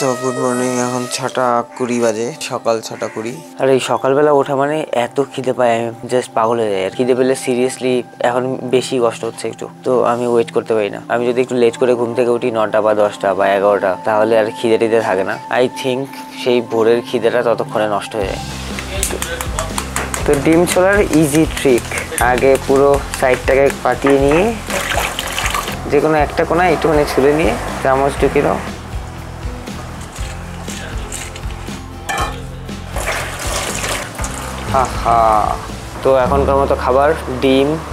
তো good morning, এখন 6:20 বাজে, সকাল 6:20। আর এই সকালবেলা ওঠা মানে এত খিদে পায়, জাস্ট পাগল হয়ে যায়। খিদে পেলে সিরিয়াসলি এখন বেশি কষ্ট হচ্ছে একটু, তো আমি ওয়েট করতে পারি না। আমি যদি একটু লেট করে ঘুম থেকে উঠি 9টা বা 10টা বা 11টা, তাহলে আর খিদে টিদে থাকে না। আই থিঙ্ক সেই ভোরের খিদেটা ততক্ষণে নষ্ট হয়ে যায়। তো ডিম ছোলার ইজি ট্রিক, আগে পুরো সাইডটাকে পাকিয়ে নিয়ে যে কোনো একটা কোণা একটুখানি ছুলে নিয়ে চামচ ঢুকিয়ে দাও। হা, তো এখনকার মতো খাবার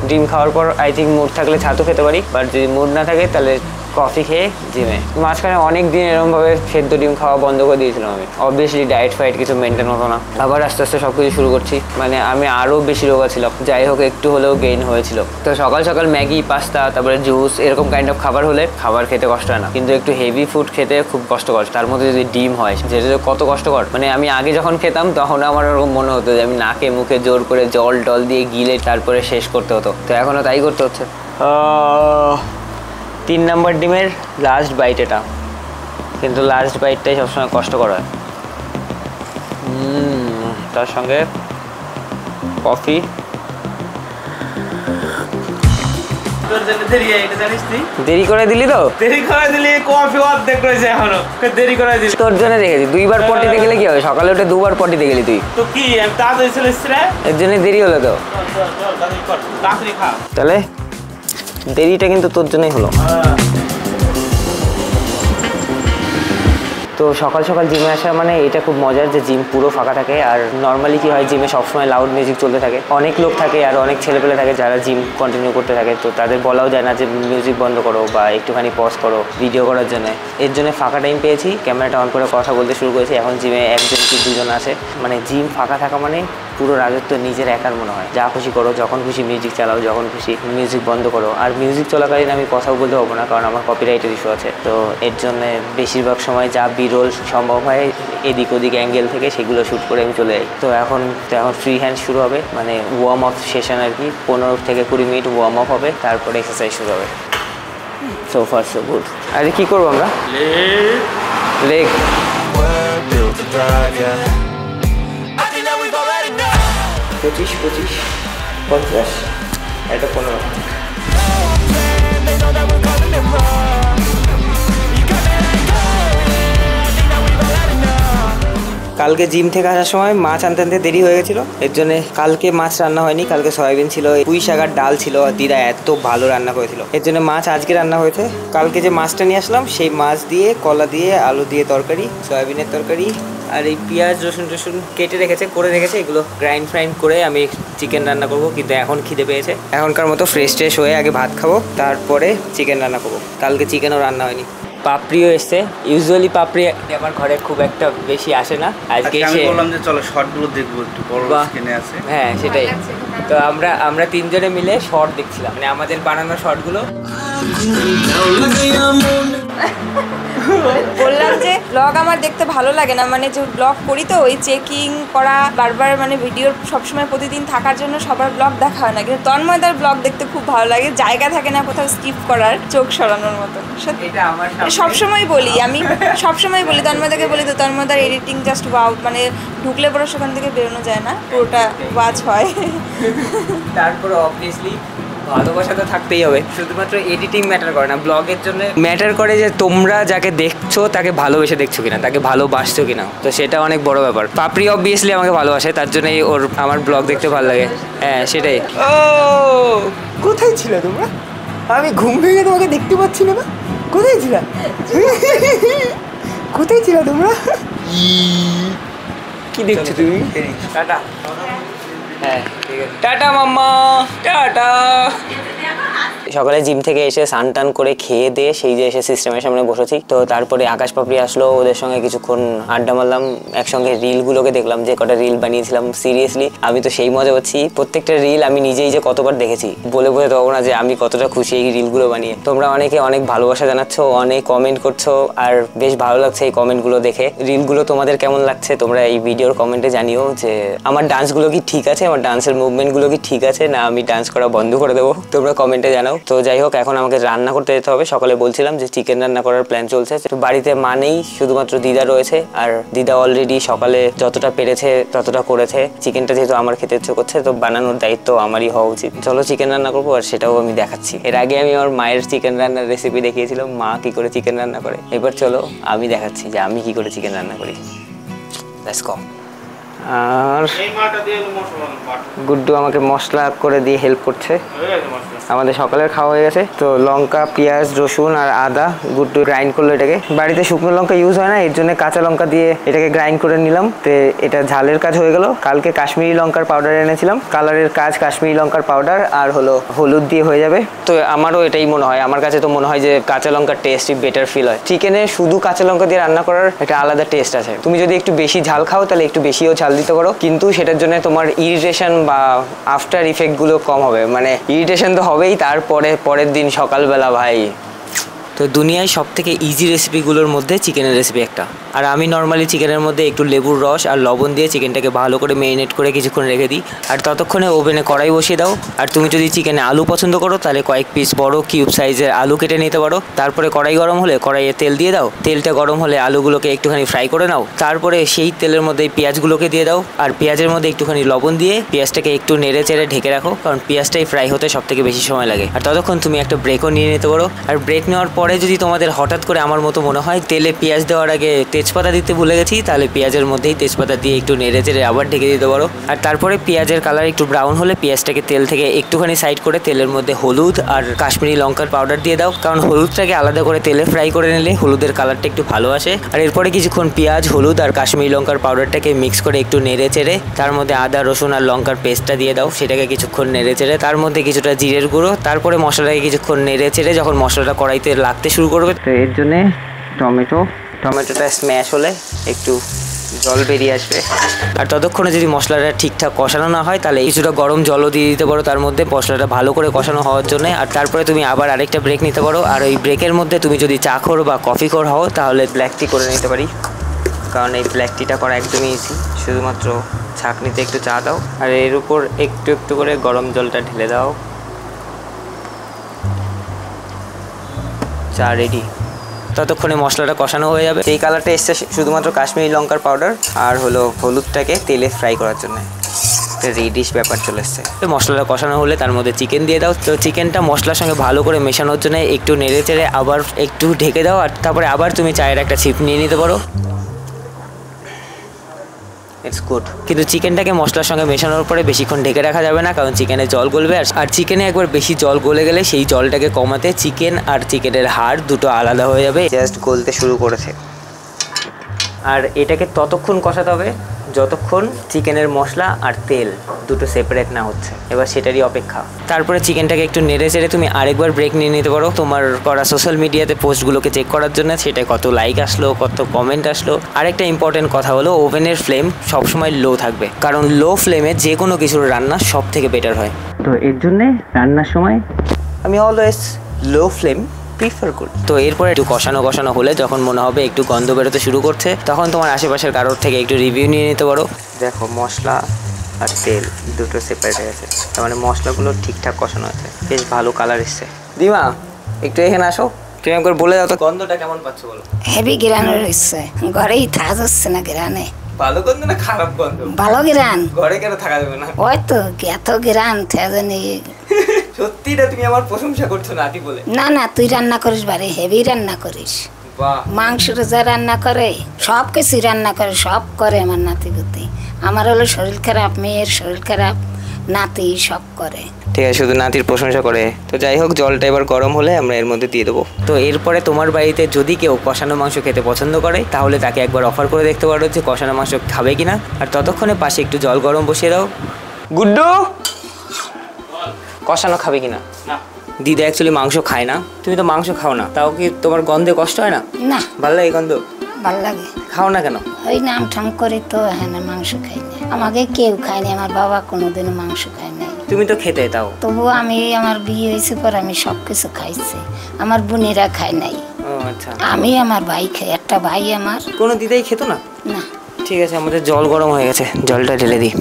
ডিম খাওয়ার পর আই থিঙ্ক মুড থাকলে ছাতু খেতে পারি, বাট যদি মুড না থাকে তাহলে কফি খেয়ে জিমে। মাঝখানে অনেক দিন এরকমভাবে সেদ্ধ ডিম খাওয়া বন্ধ করে দিয়েছিলাম আমি। অবভিয়াসলি ডায়েট ফাইট কিছু মেনটেন হতো না। আবার আস্তে আস্তে সব কিছু শুরু করছি, মানে আমি আরও বেশি রোগা ছিলাম, যাই হোক একটু হলেও গেইন হয়েছিল। তো সকাল সকাল ম্যাগি, পাস্তা, তারপরে জুস এরকম কাইন্ড অফ খাবার হলে খাবার খেতে কষ্ট হয় না, কিন্তু একটু হেভি ফুড খেতে খুব কষ্টকর। তার মধ্যে যদি ডিম হয়, যেটা কত কষ্টকর। মানে আমি আগে যখন খেতাম তখন আমার ওরকম মনে হতো যে আমি নাকে মুখে জোর করে জল টল দিয়ে গিলে তারপরে শেষ করতে হতো। তো এখনও তাই করতে হচ্ছে। 3 নম্বর ডিমের লাস্ট বাইট এটা, কিন্তু লাস্ট বাইটটাই সবসময় কষ্টকর হয়। তার সঙ্গে কফি। দেরি করে দিলি তো? দেরি করে দিলি, কফি অর্ধেক রয়েছে এখনো, দেরি করে দিলি। তোর জন্য রেখেছি, 2বার পটিতে গেলে কি হবে? সকালে উঠে 2বার পটিতে গেলি তুই, তো কি আমি তাড়াতাড়ি চলে এসছি রে, এর জন্য দেরি হলো তো। তাড়াতাড়ি খা। তাহলে দেরিটা কিন্তু তোর জন্যই হলো। তো সকাল সকাল জিমে আসা মানে এটা খুব মজার যে জিম পুরো ফাঁকা থাকে। আর নর্মালি কি হয়, জিমে সবসময় লাউড মিউজিক চলতে থাকে, অনেক লোক থাকে আর অনেক ছেলেপেলে থাকে যারা জিম কন্টিনিউ করতে থাকে। তো তাদের বলাও যায় না যে মিউজিক বন্ধ করো বা একটুখানি পজ করো ভিডিও করার জন্য। এর জন্য ফাঁকা টাইম পেয়েছি, ক্যামেরাটা অন করে কথা বলতে শুরু করেছি। এখন জিমে 1জন কি 2জন আছে। মানে জিম ফাঁকা থাকা মানে পুরো রাজত্ব নিজের একার মনে হয়। যা খুশি করো, যখন খুশি মিউজিক চালাও, যখন খুশি মিউজিক বন্ধ করো। আর মিউজিক চলাকালীন আমি কথাও বলতে পারবো না, কারণ আমার কপিরাইটের ইস্যু আছে। তো এর জন্য বেশিরভাগ সময় যা বিরল সম্ভব হয় এদিক ওদিক অ্যাঙ্গেল থেকে সেগুলো শ্যুট করে আমি চলে যাই। তো এখন ফ্রি হ্যান্ড শুরু হবে, মানে ওয়ার্ম আপ সেশন আর কি। 15 থেকে 20 মিনিট ওয়ার্ম আপ হবে, তারপরে এক্সারসাইজ শুরু হবে। So far so good. আরে কি করবো আমরা? লেগ 25, 50, এটা 15। কালকে জিম থেকে আসার সময় মাছ আনতে আনতে দেরি হয়ে গেছিলো, এর জন্য কালকে মাছ রান্না হয়নি। কালকে সয়াবিন ছিল, পুঁই শাক আর ডাল ছিল, আর দিদা এত ভালো রান্না করেছিল, এর জন্য মাছ আজকে রান্না হয়েছে। কালকে যে মাছটা নিয়ে আসলাম সেই মাছ দিয়ে কলা দিয়ে আলু দিয়ে তরকারি, সয়াবিনের তরকারি, আর এই পেঁয়াজ রসুন কেটে করে রেখেছে, এগুলো গ্রাইন্ড করে আমি চিকেন রান্না করব। কিন্তু এখন খিদে পেয়েছে, এখনকার মতো ফ্রেশ হয়ে আগে ভাত খাবো, তারপরে চিকেন রান্না করবো। কালকে চিকেনও রান্না হয়নি। পাপড়িও এসছে। ইউজুয়ালি পাপড়ি আমার ঘরে খুব একটা বেশি আসে না, আজকে আমি বললাম যে চলো শর্টগুলো দেখবো, একটু বড় স্ক্রিনে আছে। হ্যাঁ সেটাই। তো আমরা 3 জনে মিলে শর্ট দেখছিলাম, মানে আমাদের বানানো শর্টগুলো। বললাম যে ব্লগ আমার দেখতে ভালো লাগে না, মানে যে ব্লগ করি তো ওই চেকিং করা বারবার, মানে ভিডিওর সবসময় প্রতিদিন থাকার জন্য সবার ব্লগ দেখা হয় না। কিন্তু তন্ময়দার ব্লগ দেখতে খুব ভালো লাগে, জায়গা থাকে না কোথাও স্কিপ করার, চোখ সরানোর মতো। সবসময় বলি তন্ময়দাকে বলি তো, তন্ময়দার এডিটিং জাস্ট ওয়াও, মানে ঢুকলে পরে সেখান থেকে বেরোনো যায় না, পুরোটা ওয়াচ হয়। তারপরে অবভিয়াসলি ভালোবাসা তো থাকতেই হবে, শুধুমাত্র এডিটিং ম্যাটার করে না, ব্লগের জন্য ম্যাটার করে যে তোমরা যাকে দেখছো তাকে ভালোবেসে দেখছো কিনা, তাকে ভালোবাসছো কিনা। তো সেটা অনেক বড় ব্যাপার। পাপড়ি অবভিয়াসলি আমাকে ভালোবাসে, তার জন্যই আমার ব্লগ দেখতে ভালো লাগে। হ্যাঁ সেটাই। ও কোথায় ছিলে তোমরা? আমি ঘুম ভেঙে তোমাকে দেখতে পাচ্ছি না। কোথায় ছিল তোমরা? কি দেখছো তুমি? টাটা। হ্যাঁ ঠিক আছে, টাটা মাম্মা, টাটা। সকালে জিম থেকে এসে স্নান টান করে খেয়ে দিয়ে সেই যে এসে সিস্টেমের সামনে বসেছি। তো তারপরে আকাশ পাপড়ি আসলো, ওদের সঙ্গে কিছুক্ষণ আড্ডা মারলাম, একসঙ্গে রিলগুলোকে দেখলাম, যে কটা রিল বানিয়েছিলাম। সিরিয়াসলি আমি তো সেই মজা পাচ্ছি, প্রত্যেকটা রিল আমি নিজেই যে কতবার দেখেছি বলে দেবো না যে আমি কতটা খুশি এই রিলগুলো বানিয়ে। তোমরা অনেকে অনেক ভালোবাসা জানাচ্ছ, অনেক কমেন্ট করছো, আর বেশ ভালো লাগছে এই কমেন্টগুলো দেখে। রিলগুলো তোমাদের কেমন লাগছে তোমরা এই ভিডিওর কমেন্টে জানিও, যে আমার ডান্সগুলো কি ঠিক আছে, আমার ডান্সের মুভমেন্টগুলো কি ঠিক আছে, না আমি ডান্স করা বন্ধ করে দেবো, তোমরা কমেন্টে জানাও। তো যাই হোক, এখন আমাকে রান্না করতে যেতে হবে। সকালে বলছিলাম যে চিকেন রান্না করার প্ল্যান চলছে। তো বাড়িতে মা নেই, শুধুমাত্র দিদা রয়েছে। আর দিদা অলরেডি সকালে যতটা পেরেছে ততটা করেছে। চিকেনটা যেহেতু আমার খেতে ইচ্ছে করছে, তো বানানোর দায়িত্ব আমারই হওয়া উচিত। চলো চিকেন রান্না করবো, আর সেটাও আমি দেখাচ্ছি। এর আগে আমি আমার মায়ের চিকেন রান্নার রেসিপি দেখিয়েছিলাম, মা কি করে চিকেন রান্না করে। এবার চলো আমি দেখাচ্ছি যে আমি কি করে চিকেন রান্না করি। Let's go. আর গুড্ডু আমাকে মশলা করে দিয়ে হেল্প করছে। আমাদের সকালের খাওয়া হয়ে গেছে। তো লঙ্কা, পেঁয়াজ, রসুন আর আদা গুড্ডু গ্রাইন্ড করলো এটাকে। বাড়িতে শুকনো লঙ্কা ইউজ হয় না, এর জন্য কাঁচা লঙ্কা দিয়ে এটাকে গ্রাইন্ড করে নিলাম। তো এটা ঝালের কাজ হয়ে গেল। কালকে কাশ্মীরি লঙ্কার পাউডার এনেছিলাম, কালারের কাজ কাশ্মীরি লঙ্কার পাউডার আর হলো হলুদ দিয়ে হয়ে যাবে। তো আমারও এটাই মনে হয়, আমার কাছে তো মনে হয় যে কাঁচা লঙ্কার টেস্টই বেটার ফিল হয়। চিকেনে শুধু কাঁচা লঙ্কা দিয়ে রান্না করার একটা আলাদা টেস্ট আছে। তুমি যদি একটু বেশি ঝাল খাও তাহলে একটু বেশিও ঝাল দিতে পারো, কিন্তু সেটার জন্য তোমার ইরিটেশন বা আফটার ইফেক্টগুলো কম হবে। মানে ইরিটেশন তো হবেই, তারপরে পরের দিন সকালবেলা ভাই। তো দুনিয়ায় সব থেকে ইজি রেসিপিগুলোর মধ্যে চিকেনের রেসিপি একটা। আর আমি নর্মালি চিকেনের মধ্যে একটু লেবুর রস আর লবণ দিয়ে চিকেনটাকে ভালো করে মেরিনেট করে কিছুক্ষণ রেখে দিই। আর ততক্ষণে ওভেনে কড়াই বসিয়ে দাও। আর তুমি যদি চিকেনে আলু পছন্দ করো তাহলে কয়েক পিস বড় কিউব সাইজের আলু কেটে নিতে পারো। তারপরে কড়াই গরম হলে কড়াইয়ে তেল দিয়ে দাও। তেলটা গরম হলে আলুগুলোকে একটুখানি ফ্রাই করে নাও। তারপরে সেই তেলের মধ্যে পেঁয়াজগুলোকে দিয়ে দাও। আর পেঁয়াজের মধ্যে একটুখানি লবণ দিয়ে পেঁয়াজটাকে একটু নেড়ে চেড়ে ঢেকে রাখো, কারণ পেঁয়াজটাই ফ্রাই হতে সব থেকে বেশি সময় লাগে। আর ততক্ষণ তুমি একটা ব্রেকও নিয়ে নিতে পারো। আর ব্রেক নেওয়ার পরে যদি তোমাদের হঠাৎ করে আমার মতো মনে হয় তেলে পেঁয়াজ দেওয়ার আগে তেজপাতা দিতে ভুলে গেছি, তাহলে পেঁয়াজের মধ্যেই তেজপাতা দিয়ে একটু নেড়ে চেড়ে আবার ঢেকে দিতে পারো। আর তারপরে পেঁয়াজের কালার একটু ব্রাউন হলে পেঁয়াজটাকে তেল থেকে একটুখানি সাইড করে তেলের মধ্যে হলুদ আর কাশ্মীরি লঙ্কার পাউডার দিয়ে দাও, কারণ হলুদটাকে আলাদা করে তেলে ফ্রাই করে নিলে হলুদের কালারটা একটু ভালো আসে। আর এরপরে কিছুক্ষণ পেঁয়াজ, হলুদ আর কাশ্মীরি লঙ্কার পাউডারটাকে মিক্স করে একটু নেড়ে চেড়ে তার মধ্যে আদা, রসুন আর লঙ্কার পেস্টটা দিয়ে দাও। সেটাকে কিছুক্ষণ নেড়ে চেড়ে তার মধ্যে কিছুটা জিরের গুঁড়ো, তারপরে মশলাটাকে কিছুক্ষণ নেড়ে চেড়ে যখন মশলাটা কড়াইতে লাগতে শুরু করবে, তো এর জন্যে টমেটোটা স্ম্যাশ হলে একটু জল বেরিয়ে আসবে। আর ততক্ষণে যদি মশলাটা ঠিকঠাক কষানো না হয় তাহলে কিছুটা গরম জলও দিয়ে দিতে পারো তার মধ্যে, মশলাটা ভালো করে কষানো হওয়ার জন্য। আর তারপরে তুমি আবার আরেকটা ব্রেক নিতে পারো। আর ওই ব্রেকের মধ্যে তুমি যদি চাখোর বা কফিখোর হও তাহলে ব্ল্যাক টি করে নিতে পারি, কারণ এই ব্ল্যাক টিটা করা একদমই ইজি। শুধুমাত্র ছাঁকনিতে একটু চা দাও আর এর উপর একটু একটু করে গরম জলটা ঢেলে দাও। চা রেডি। ততক্ষণে মশলাটা কষানো হয়ে যাবে। এই কালারটা এসছে শুধুমাত্র কাশ্মীরি লঙ্কার পাউডার আর হলো হলুদটাকে তেলে ফ্রাই করার জন্য। রেডিশ ব্যাপার চলে এসছে। তো মশলাটা কষানো হলে তার মধ্যে চিকেন দিয়ে দাও। তো চিকেনটা মশলার সঙ্গে ভালো করে মেশানোর জন্য একটু নেড়ে চেড়ে আবার একটু ঢেকে দাও। আর তারপরে আবার তুমি চায়ের একটা ছিপ নিয়ে নিতে পারো। It's good. কিন্তু চিকেনটাকে মশলার সঙ্গে মেশানোর পরে বেশিক্ষণ ঢেকে রাখা যাবে না, কারণ চিকেনে জল গলবে। আর চিকেনে একবার বেশি জল গলে গেলে সেই জলটাকে কমাতে চিকেন আর চিকেনের হাড় দুটো আলাদা হয়ে যাবে। জাস্ট গলতে শুরু করেছে। আর এটাকে ততক্ষণ কষাতে হবে যতক্ষণ চিকেনের মশলা আর তেল দুটো সেপারেট না হচ্ছে। এবার সেটারই অপেক্ষা। তারপরে চিকেনটাকে একটু নেড়ে চেড়ে তুমি আরেকবার ব্রেক নিয়ে নিতে পারো তোমার করা সোশ্যাল মিডিয়াতে পোস্টগুলোকে চেক করার জন্য, সেটাই কত লাইক আসলো, কত কমেন্ট আসলো। আরেকটা ইম্পর্টেন্ট কথা হলো ওভেনের ফ্লেম সবসময় লো থাকবে, কারণ লো ফ্লেমে যে কোনো কিছুর রান্না সব থেকে বেটার হয়। তো এর জন্যে রান্নার সময় আমি অলওয়েজ লো ফ্লেম প্রিফার করি। তো এরপরে একটু কষানো হলে যখন মনে হবে একটু গন্ধ বেরোতে শুরু করছে, তখন তোমার আশেপাশের কারোর থেকে একটু রিভিউ নিয়ে নিতে পারো। দেখো মশলা আর তেল দুটো সেপারেট হয়ে গেছে, তার মানে মশলাগুলো ঠিকঠাক কষানো আছে, বেশ ভালো কালার এসছে। দিমা একটু এখানে আসো, তুমি একবার বলে দাও তো গন্ধটা কেমন পাচ্ছ বলো। হেভি গ্রান রয়েছে, ঘরেই থাকা যাচ্ছে না গ্রানে। ভালো গন্ধ না খারাপ গন্ধ? ভালো গ্রান। ঘরে কেন থাকা যাবে না? ওই তো এত গ্রান জানি। সত্যিটা তুমি আমার প্রশংসা করছো নাতি বলে। না না, তুই রান্না করিস বাড়ি, হেভি রান্না করিস। বাহ। মাংসটা যা রান্না করে সব কিছু রান্না করে, সব করে আমার নাতি গুতি। আমার হলো শরীর খারাপ, মেয়ের শরীর খারাপ, নাতি সব করে। ঠিক আছে, শুধু নাতির প্রশংসা করে। তো যাই হোক, জলটা এবার গরম হলে আমরা এর মধ্যে দিয়ে দেবো। তো এরপরে তোমার বাড়িতে যদি কেউ কষানো মাংস খেতে পছন্দ করে তাহলে তাকে একবার অফার করে দেখতে পারো যে কষানো মাংস খাবে কিনা। আর ততক্ষণে পাশে একটু জল গরম বসিয়ে দাও। গুড্ডু কষানো খাবে কিনা? না, দিদা অ্যাকচুয়ালি মাংস খায় না। তুমি তো মাংস খাও না, তাও কি তোমার গন্ধে কষ্ট হয় না? না, ভালো লাগে গন্ধ? ভাল লাগে। খাও না কেন? ওই নাম ঠাম করে তো হ্যাঁ না, মাংস খাই না। আমাকে কেউ খায়নি, আমার বাবা কোনোদিনও মাংস খায় নাই। তুমি তো খেতে, তাও? তবুও আমি, আমার বিয়ে হয়েছে পর আমি সব কিছু খাইছি, আমার বোনেরা খায় নাই। ও আচ্ছা। আমি আমার ভাই খাই, একটা ভাই আমার। কোনো দিদাই খেতো না? না। ঠিক আছে, আমাদের জল গরম হয়ে গেছে, জলটা ঢেলে দিই।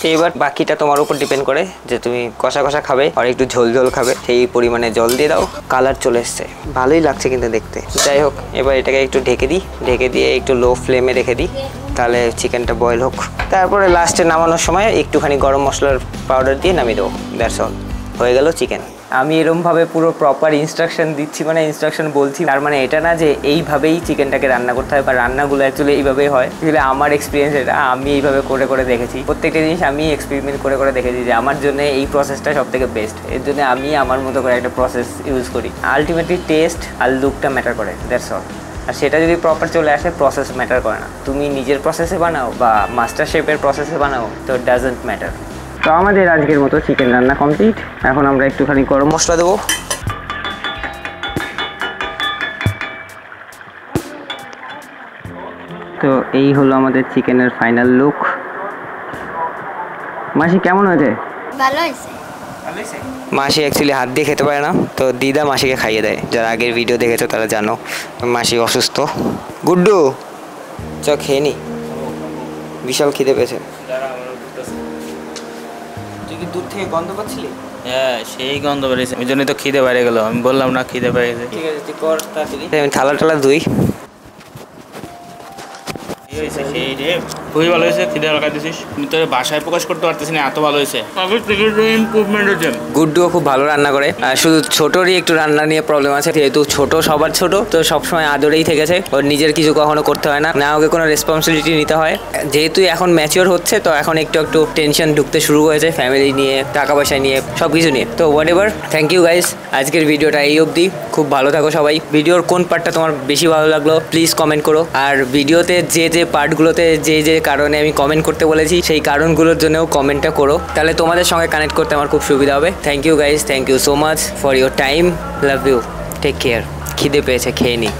তো এবার বাকিটা তোমার উপর ডিপেন্ড করে যে তুমি কষা কষা খাবে আর একটু ঝোল ঝোল খাবে, সেই পরিমাণে জল দিয়ে দাও। কালার চলে এসছে, ভালোই লাগছে কিন্তু দেখতে। যাই হোক, এবার এটাকে একটু ঢেকে দিই, ঢেকে দিয়ে একটু লো ফ্লেমে রেখে দিই, তাহলে চিকেনটা বয়েল হোক। তারপরে লাস্টে নামানোর সময় একটুখানি গরম মশলার পাউডার দিয়ে নামিয়ে দেবো, দ্যাটস অল, হয়ে গেল চিকেন। আমি এরমভাবে পুরো প্রপার ইনস্ট্রাকশন দিচ্ছি, মানে ইনস্ট্রাকশন বলছি, তার মানে এটা না যে এইভাবেই চিকেনটাকে রান্না করতে হয় বা রান্নাগুলো অ্যাকচুয়ালি এইভাবেই হয়। আসলে আমার এক্সপিরিয়েন্স এটা, আমি এইভাবে করে করে দেখেছি, প্রত্যেকটা জিনিস আমি এক্সপেরিমেন্ট করে করে দেখেছি যে আমার জন্য এই প্রসেসটা সব থেকে বেস্ট। এর জন্য আমি আমার মতো করে একটা প্রসেস ইউজ করি। আলটিমেটলি টেস্ট আর লুকটা ম্যাটার করে, দ্যাটস অল। আর সেটা যদি প্রপার চলে আসে, প্রসেস ম্যাটার করে না। তুমি নিজের প্রসেসে বানাও বা মাস্টার শেফের প্রসেসে বানাও, তো ডাজন্ট ম্যাটার। তো আমাদের আজকের মতো চিকেন রান্না কমপ্লিট। এখন আমরা একটুখানি গরম মশলা দেবো। তো এই হলো আমাদের চিকেনের ফাইনাল লুক। মাসি কেমন হয়েছে? ভালো হয়েছে। মাসি অ্যাকচুয়ালি হাত দিয়ে খেতে পারে না, তো দিদা মাসিকে খাইয়ে দেয়। যারা আগের ভিডিও দেখেছো তারা জানো মাসি অসুস্থ। গুড্ডু চ খেয়ে নি, বিশাল খিদে পেয়েছে। তুই কি দূর থেকে গন্ধ পাচ্ছিলি? হ্যাঁ, সেই গন্ধ বেরিয়েছে, ওই জন্যই তো খিদে বেড়ে গেল। আমি বললাম না খিদে বেড়ে গেছে। ঠিক আছে, তুই কর তাড়াতাড়ি। আমি থালা টালা ধুই। সেই রে, খুবই ভালো হয়েছে, খিদে লাগাই দিছিস। আমি তোর বাসায় প্রকাশ করতে পারতেছি না, এত ভালো হয়েছে। আগের থেকে ইমপ্রুভমেন্ট হয়েছে। গুড্ডুও খুব ভালো রান্না করে, আর শুধু ছোটরই একটু রান্না নিয়ে প্রবলেম আছে। যেহেতু ছোট সবার ছোট, তো সবসময় আদরেই থেকেছে, ওর নিজের কিছু কখনো করতে হয় না, না ওকে কোনো রেসপন্সিবিলিটি নিতে হয়। যেহেতু এখন ম্যাচিওর হচ্ছে, তো এখন একটু একটু টেনশন ঢুকতে শুরু হয়েছে, ফ্যামিলি নিয়ে, টাকা পয়সা নিয়ে, সব কিছু নিয়ে। তো whatever, thank you guys, আজকের ভিডিওটা এই অবধি। খুব ভালো থাকো সবাই। ভিডিওর কোন পার্টটা তোমার বেশি ভালো লাগলো প্লিজ কমেন্ট করো। আর ভিডিওতে যে যে পার্টগুলোতে যে যে কারণে আমি কমেন্ট করতে বলেছি, সেই কারণগুলোর জন্যও কমেন্টটা করো, তাহলে তোমাদের সঙ্গে কানেক্ট করতে আমার খুব সুবিধা হবে। Thank you guys, thank you so much for your time, love you, take care. খিদে পেয়েছে, খেয়ে নি।